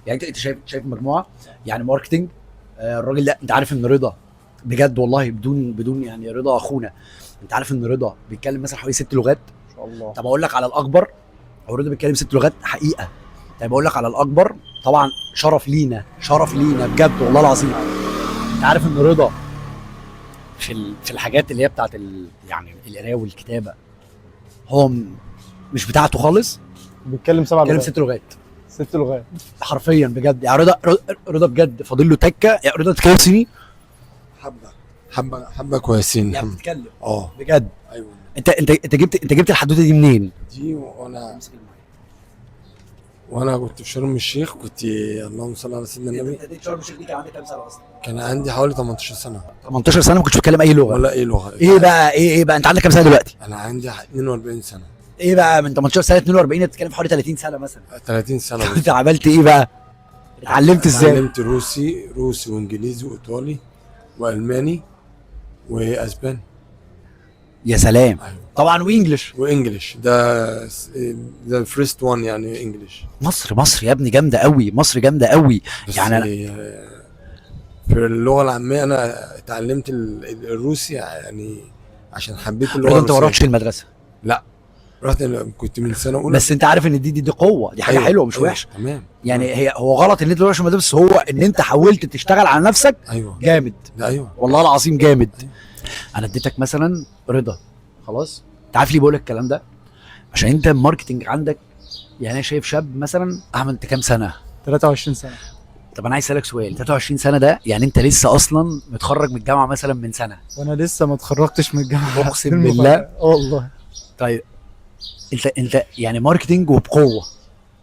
يعني انت شايف المجموعه، يعني ماركتنج. الراجل ده انت عارف ان رضا بجد والله بدون يعني رضا اخونا، انت عارف ان رضا بيتكلم مثلا حوالي 6 لغات. ما شاء الله. طب اقول لك على الاكبر، هو رضا بيتكلم 6 لغات حقيقه. طيب اقول لك على الاكبر، طبعا شرف لينا بجد والله العظيم. انت عارف ان رضا في الحاجات اللي هي بتاعت يعني القرايه والكتابه، هو مش بتاعته خالص. بيتكلم 7 لغات. 6 لغات 6 لغات حرفيا بجد. يعني رضا بجد فاضل له تكه. يعني رضا بتتكلم صيني حبه كويسين. يعني بتتكلم اه بجد. ايوه. انت جبت الحدوته دي منين؟ دي وانا كنت في شرم الشيخ، كنت اللهم صل على سيدنا النبي. انت دي شرم الشيخ دي كان عندك كام سنه اصلا؟ كان عندي حوالي 18 سنه. 18 سنه ما كنتش بتكلم اي لغه ولا اي لغه. ايه بقى انت عندك كام سنه دلوقتي؟ انا عندي 42 سنه. ايه بقى من 18 سنه 42 بتتكلم في حوالي 30 سنه مثلا. 30 سنه انت عملت ايه بقى؟ اتعلمت ازاي؟ اتعلمت روسي وانجليزي وايطالي والماني واسباني. يا سلام. ايوه طبعا وانجلش. ده الفيرست وان يعني انجلش. مصر يا ابني جامده قوي، مصر جامده قوي. بس يعني أنا في اللغه العاميه انا اتعلمت الروسي يعني عشان حبيت اللغه برضه انت ما الروسيه. رحتش المدرسه. لا رحت، كنت من سنه اولى. بس انت عارف ان دي قوه، دي حاجه أيوة. حلوه مش أيوة. وحشه. تمام. يعني هو غلط ان انت تروح المدرسه، بس هو ان انت حاولت تشتغل على نفسك ايوه جامد. ده ايوه والله العظيم جامد. أيوة. انا اديتك مثلا رضا، خلاص. انت عارف ليه بقول لك الكلام ده؟ عشان انت الماركتنج عندك. يعني انا شايف شاب مثلا، احمد انت كام سنه؟ 23 سنه. طب انا عايز اسالك سؤال، 23 سنه ده يعني انت لسه اصلا متخرج من الجامعه مثلا من سنه. وانا لسه ما اتخرجتش من الجامعه. اقسم بالله. والله. طيب انت يعني ماركتنج وبقوه،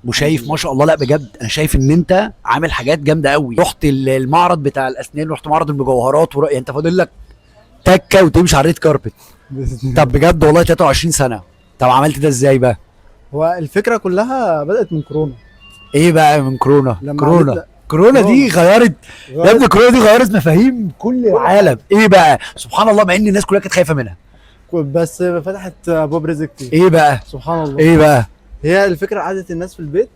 وشايف ما شاء الله. لا بجد انا شايف ان انت عامل حاجات جامده قوي. رحت المعرض بتاع الاسنان، رحت معرض المجوهرات يعني انت فاضل لك تكه وتمشي على الريد كاربت. طب بجد والله 23 سنه. طب عملت ده ازاي بقى؟ هو الفكره كلها بدات من كورونا. ايه بقى من كورونا؟ لما كورونا دي غيرت يا ابني. كورونا دي غيرت مفاهيم كل العالم. ايه بقى سبحان الله، مع ان الناس كلها كانت خايفه منها. بس فتحت ابواب رزق كتير. ايه بقى سبحان الله. ايه بقى؟ هي الفكره قعدت الناس في البيت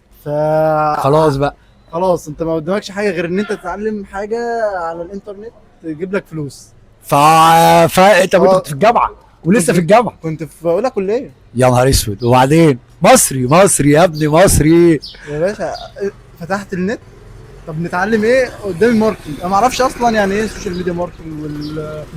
خلاص بقى. خلاص انت ما قدامكش حاجه غير ان انت تتعلم حاجه على الانترنت تجيب لك فلوس. انت كنت في الجامعه ولسه في الجامعه. كنت في اولى كليه. يا نهار اسود. وبعدين مصري يا ابني، مصري. يا باشا فتحت النت. طب نتعلم ايه قدام الماركتنج؟ انا ما اعرفش اصلا يعني ايه السوشيال ميديا ماركتنج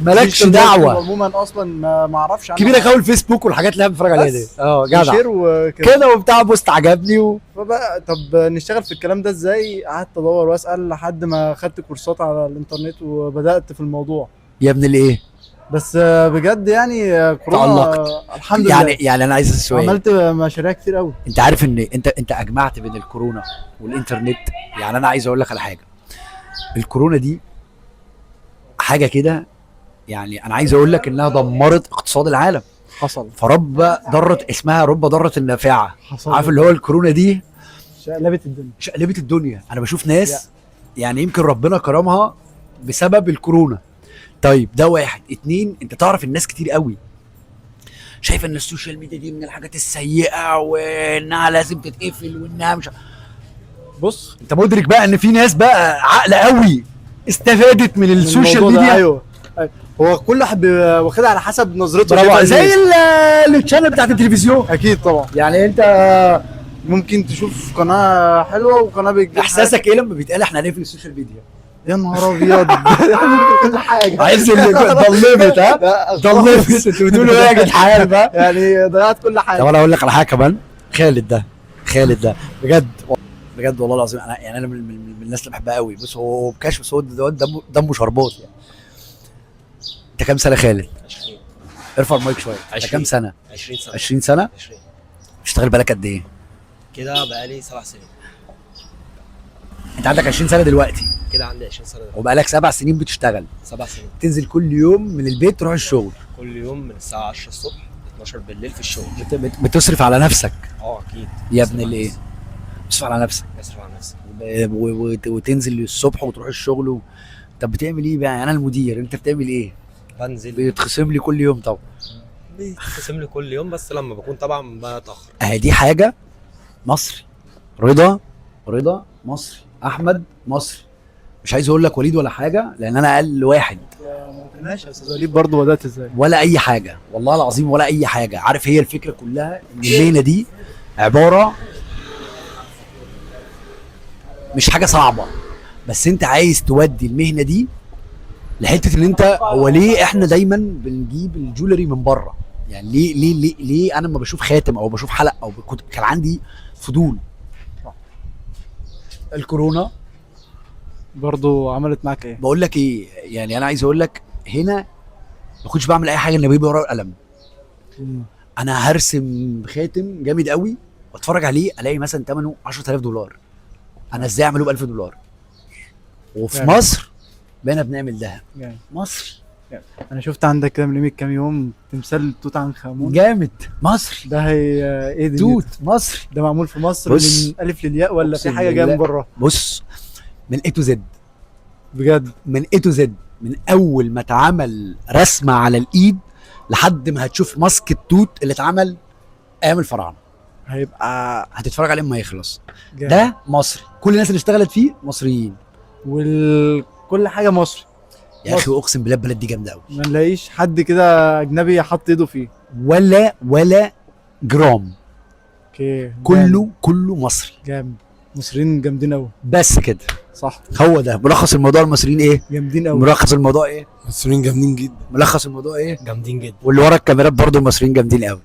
مالكش دعوه عموما اصلا ما اعرفش عنها كبيره قوي. الفيسبوك والحاجات اللي احنا بنتفرج عليها دي جدع شير وكده كده وبتاع بوست عجبني فبقى طب نشتغل في الكلام ده ازاي؟ قعدت ادور واسال لحد ما خدت كورسات على الانترنت وبدات في الموضوع. يا ابن الايه. بس بجد يعني كورونا الحمد لله. يعني انا عايز السؤال، عملت مشاريع كتير قوي. انت عارف ان انت اجمعت بين الكورونا والانترنت. يعني انا عايز اقول لك على حاجه. الكورونا دي حاجه كده، يعني انا عايز اقول لك انها دمرت اقتصاد العالم. حصل. فرب ضرت، اسمها رب ضرت النافعه. حصل. عارف اللي هو الكورونا دي شقلبت الدنيا. انا بشوف ناس يعني يمكن ربنا كرمها بسبب الكورونا. طيب ده واحد. اتنين، انت تعرف الناس كتير قوي شايفه ان السوشيال ميديا دي من الحاجات السيئه، وانها لازم تتقفل، وانها مش. بص انت مدرك بقى ان في ناس بقى عاقله قوي استفادت من السوشيال ميديا. ايوه هو كل واحد واخدها على حسب نظرته. برافو. زي الشانل بتاعت التلفزيون. اكيد طبعا. يعني انت ممكن تشوف قناه حلوه وقناه بتجيب احساسك ايه لما بيتقال احنا هنقفل السوشيال ميديا؟ يا نهار ابيض. كل حاجه عايز اللي ضلمت. ضلمت. انتوا بتقولوا ايه يا جدعان بقى؟ يعني ضيعت كل حاجه. طب انا اقول لك على حاجه كمان. خالد ده بجد والله العظيم. انا يعني انا من الناس اللي بحبها قوي. بص هو بكاش، بس هو دمه شربات يعني. انت كام سنه خالد؟ 20. ارفع المايك شويه. انت كام سنه؟ 20 سنه. 20 سنه. 20 بتشتغل بالك قد ايه؟ كده بقالي 7 سنين. انت عندك 20 سنه دلوقتي، كده عندي 20 سنه دلوقتي. وبقالك 7 سنين بتشتغل. 7 سنين. تنزل كل يوم من البيت تروح الشغل. كل يوم من الساعه 10 الصبح ل 12 بالليل في الشغل. بتصرف على نفسك اكيد يا ابن الايه. بتصرف على نفسك. بصرف على نفسي. وتنزل الصبح وتروح الشغل طب بتعمل ايه بقى؟ انا المدير، انت بتعمل ايه؟ بنزل. بيتخصم لي كل يوم طبعا. بيتقسم لي كل يوم، بس لما بكون طبعا بتاخر. اهي دي حاجه مصري. رضا رضا مصري، احمد مصري. مش عايز اقول لك وليد ولا حاجه لان انا اقل واحد، ماشي يا استاذ وليد، برضه بدات ازاي؟ ولا اي حاجه والله العظيم ولا اي حاجه. عارف هي الفكره كلها ان المهنه دي عباره مش حاجه صعبه، بس انت عايز تودي المهنه دي لحته ان انت هو ليه احنا دايما بنجيب الجولري من بره؟ يعني ليه انا لما بشوف خاتم او بشوف حلق او كان عندي فضول. الكورونا برضه عملت معاك ايه؟ بقول لك ايه، يعني انا عايز اقول لك هنا ما كنتش بعمل اي حاجه الا بيبقى ورقه وقلم. انا هرسم خاتم جامد قوي واتفرج عليه الاقي مثلا ثمنه $10,000. انا ازاي اعمله ب $1000؟ وفي يعني. مصر بقينا بنعمل ده. يعني. مصر انا شفت عندك كده من قيمه كام يوم تمثال توت عنخ امون. جامد. مصر ده هي ايه دي؟ توت مصري. ده معمول في مصر بص. من الف للياء ولا في أقسم حاجه جايه من بالله. بره؟ بص، من A to Z، بجد؟ من A to Z، من اول ما اتعمل رسمه على الايد لحد ما هتشوف ماسك التوت اللي اتعمل ايام الفراعنه هيبقى هتتفرج عليه ما يخلص. جامد. ده مصري، كل الناس اللي اشتغلت فيه مصريين. كل حاجه مصري. يا اخي اقسم بالله البلد دي جامده قوي، ما نلاقيش حد كده اجنبي حط ايده فيه. ولا جرام، اوكي. كله مصري. جامد. مصريين جامدين قوي. بس كده، صح. هو ده ملخص الموضوع. المصريين ايه؟ جامدين قوي. ملخص الموضوع ايه؟ المصريين جامدين جدا. ملخص الموضوع ايه؟ جامدين جدا. واللي ورا الكاميرات برضو المصريين جامدين قوي.